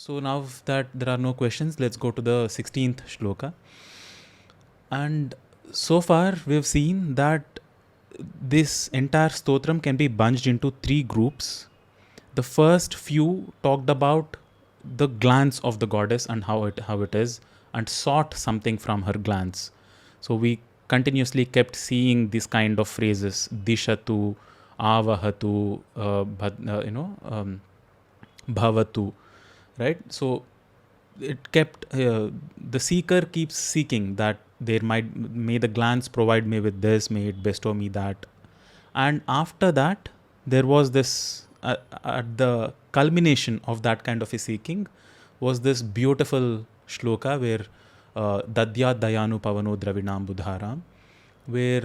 So now that there are no questions, let's go to the 16th shloka. And so far we've seen that this entire stotram can be bunched into three groups. The first few talked about the glance of the goddess and how it is, and sought something from her glance. So we continuously kept seeing this kind of phrases: dishatu, avahatu, bhavatu, right? So it kept the seeker keeps seeking that may the glance provide me with this, may it bestow me that. And after that, there was this at the culmination of that kind of a seeking was this beautiful shloka where dadya dayanu pavano dravinam budharam, where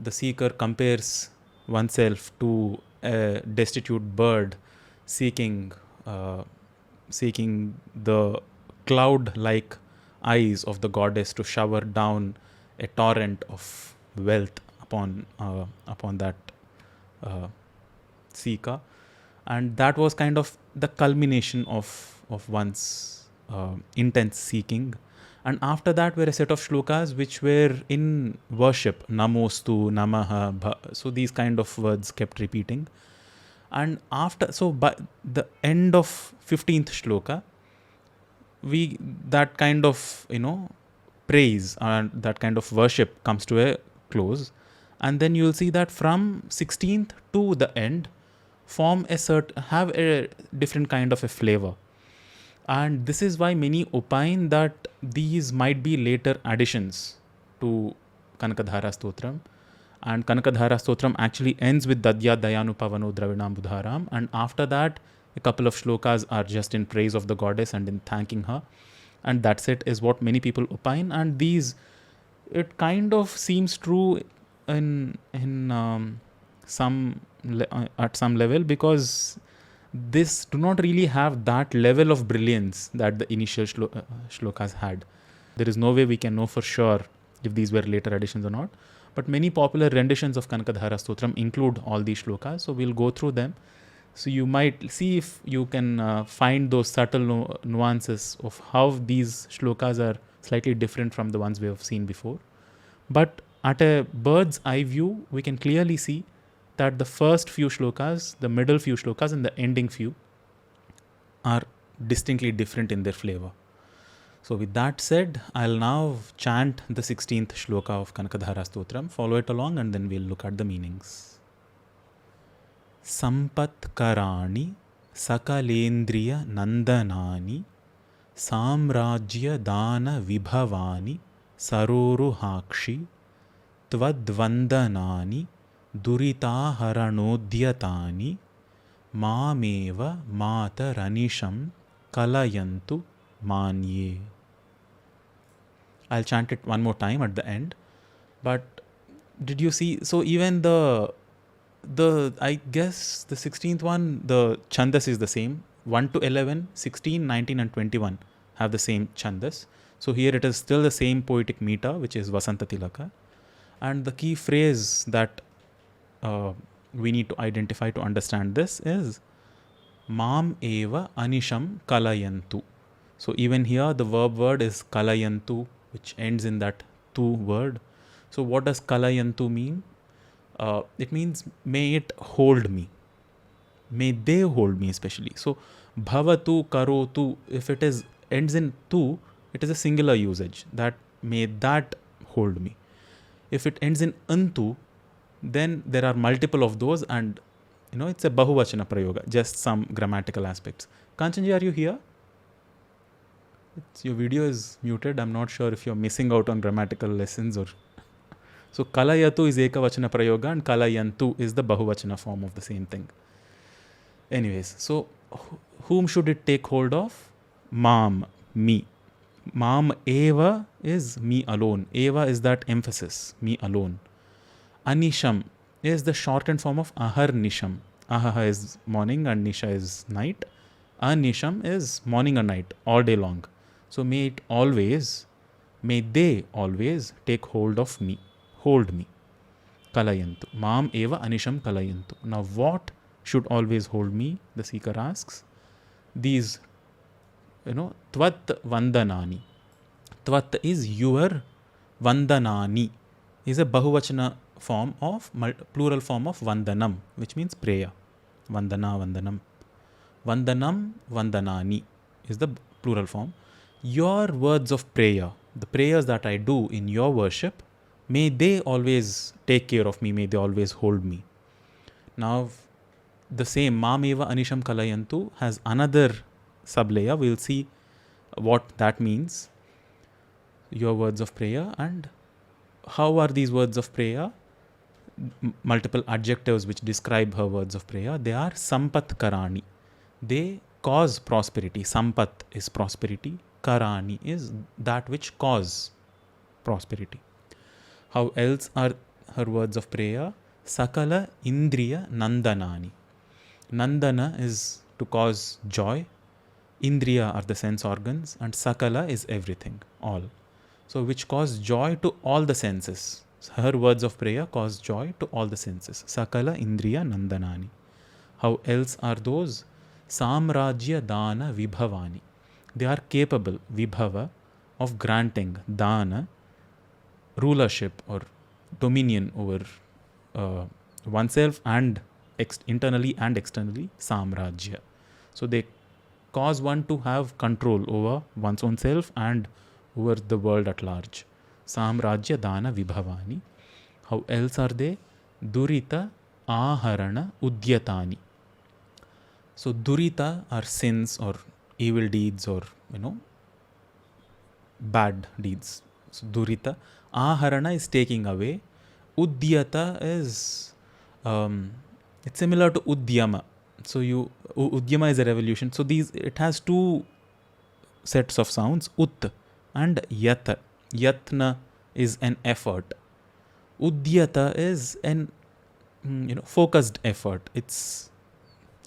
the seeker compares oneself to a destitute bird seeking seeking the cloud-like eyes of the goddess to shower down a torrent of wealth upon that seeker. And that was kind of the culmination of one's intense seeking. And after that were a set of shlokas which were in worship: namostu, namaha, so these kind of words kept repeating. And after, so by the end of 15th shloka, we that kind of praise and that kind of worship comes to a close. And then you'll see that from 16th to the end have a different kind of a flavor. And this is why many opine that these might be later additions to Kanakadhara Stotram. And Kanakadhara Stotram actually ends with Dadya Dayanu Pavano Dravinam Budharam. And after that, a couple of shlokas are just in praise of the goddess and in thanking her. And that's it, is what many people opine. And it kind of seems true at some level, because this do not really have that level of brilliance that the initial shlokas had. There is no way we can know for sure if these were later additions or not. But many popular renditions of Kanakadhara Stotram include all these shlokas. So we'll go through them. So you might see if you can find those subtle nuances of how these shlokas are slightly different from the ones we have seen before. But at a bird's eye view, we can clearly see that the first few shlokas, the middle few shlokas, and the ending few are distinctly different in their flavor. So with that said, I'll now chant the 16th shloka of Kanakadhara Stotram. Follow it along and then we'll look at the meanings. Sampatkarani sakalendriya nandanani samrajya dana vibhavani saroruhakshi tvadvandanani duritaharanodhyatani mameva mataranisham kalayantu manye. I'll chant it one more time at the end. But did you see? So even I guess the 16th one, the chandas is the same. 1 to 11, 16, 19 and 21 have the same chandas. So here it is still the same poetic meter, which is Vasanta Tilaka. And the key phrase that we need to identify to understand this is Mam eva anisham kalayantu. So even here the verb word is kalayantu, which ends in that tu word. So what does kalayantu mean? It means may it hold me. May they hold me especially. So bhavatu karotu, if it ends in tu, it is a singular usage, that may that hold me. If it ends in antu, then there are multiple of those, and it's a bahuvachana prayoga, just some grammatical aspects. Kanchanji, are you here? Your video is muted. I'm not sure if you're missing out on grammatical lessons or... So kalayatu is ekavachana prayoga and kalayantu is the bahuvachana form of the same thing. Anyways, so whom should it take hold of? Mam, me. Mam eva is me alone. Eva is that emphasis, me alone. Anisham is the shortened form of ahar nisham. Ahaha is morning and nisha is night. Anisham is morning and night, all day long. So may they always take hold of me, hold me. Kalayantu. Mam eva anisham kalayantu. Now what should always hold me? The seeker asks. These Tvat vandanani. Tvat is your, vandanani is a bahuvachana form of, plural form of vandanam, which means prayer. Vandana, vandanam. Vandanam, vandanani is the plural form. Your words of prayer, the prayers that I do in your worship, may they always take care of me, may they always hold me. Now, the same mameva anisham kalayantu has another sublayer. We'll see what that means. Your words of prayer. And how are these words of prayer? Multiple adjectives which describe her words of prayer. They are sampat karani. They cause prosperity. Sampat is prosperity. Karani is that which cause prosperity. How else are her words of prayer? Sakala indriya nandanani. Nandana is to cause joy. Indriya are the sense organs, and sakala is everything, all. So which cause joy to all the senses. Her words of prayer cause joy to all the senses. Sakala indriya nandanani. How else are those? Samrajya dana vibhavani. They are capable, vibhava, of granting dana, rulership or dominion over oneself and internally and externally, samrajya. So they cause one to have control over one's own self and over the world at large. Samrajya dana vibhavani. How else are they? Durita aharana udyatani. So durita are sins or evil deeds or bad deeds. So durita. Aharana is taking away. Udyata is it's similar to udyama. So udyama is a revolution. So it has two sets of sounds, ut and yat. Yatna is an effort. Udyata is an focused effort. It's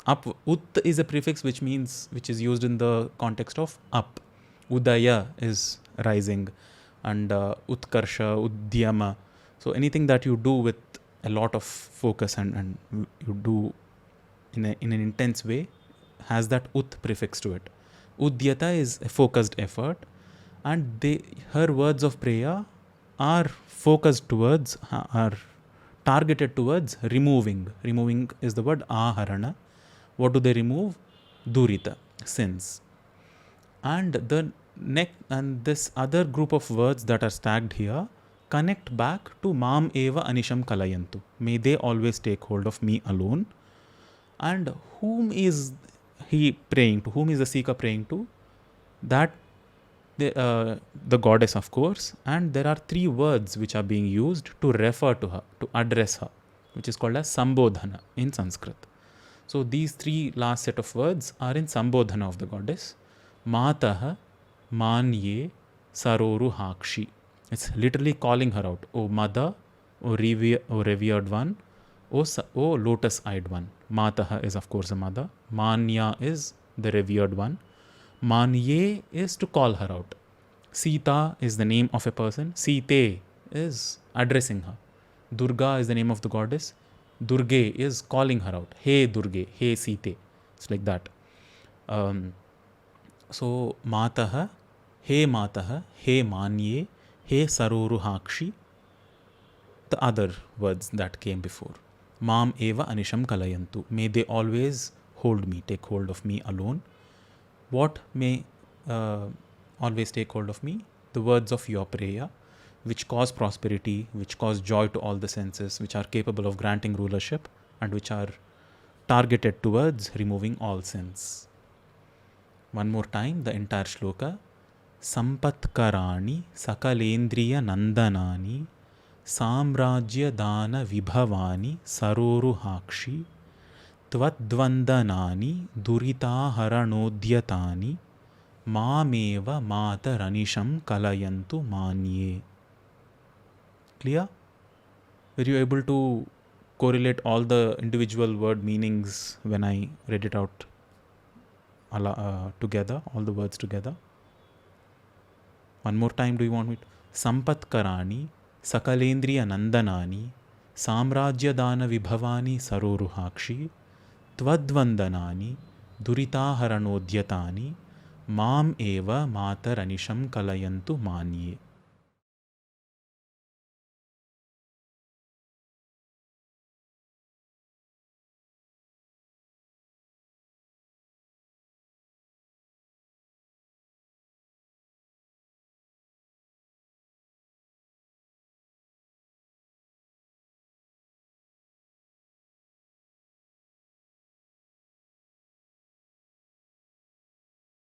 up. Ut is a prefix which is used in the context of up. Udaya is rising, and utkarsha, udyama. So anything that you do with a lot of focus and you do in an intense way has that ut prefix to it. Udyata is a focused effort, and her words of prayer are focused towards, are targeted towards removing. Removing is the word aharana. What do they remove? Durita, sins. And this other group of words that are stacked here connect back to mam eva anisham kalayantu. May they always take hold of me alone. And whom is he praying to? Whom is the seeker praying to? That the goddess, of course. And there are three words which are being used to refer to her, to address her, which is called as sambodhana in Sanskrit. So these three last set of words are in sambodhana of the goddess. Mataha, manye, saroru hakshi. It's literally calling her out. O mother, O revered one, O lotus-eyed one. Mataha is of course a mother. Manya is the revered one. Manye is to call her out. Sita is the name of a person. Site is addressing her. Durga is the name of the goddess. Durge is calling her out. Hey Durge, hey Site. It's like that. So Mataha, hey Manye, hey Saroru Hakshi. The other words that came before. Mam eva anisham kalayantu. May they always hold me, take hold of me alone. What may always take hold of me? The words of your prayer, which cause prosperity, which cause joy to all the senses, which are capable of granting rulership, and which are targeted towards removing all sins. One more time, the entire shloka. Sampatkarani sakalendriya nandanani samrajya dana vibhavani saroru hakshi tvadvandanani durita haranodhyatani mameva mataranisham kalayantu manye. Clear? Were you able to correlate all the individual word meanings when I read it out together, all the words together? One more time, do you want me to? Sampatkarani sakalendriya nandanani samrajya dana vibhavani saroru hakshi tvadvandanani durita haranodhyatani Mam eva mataranisham kalayantu manye.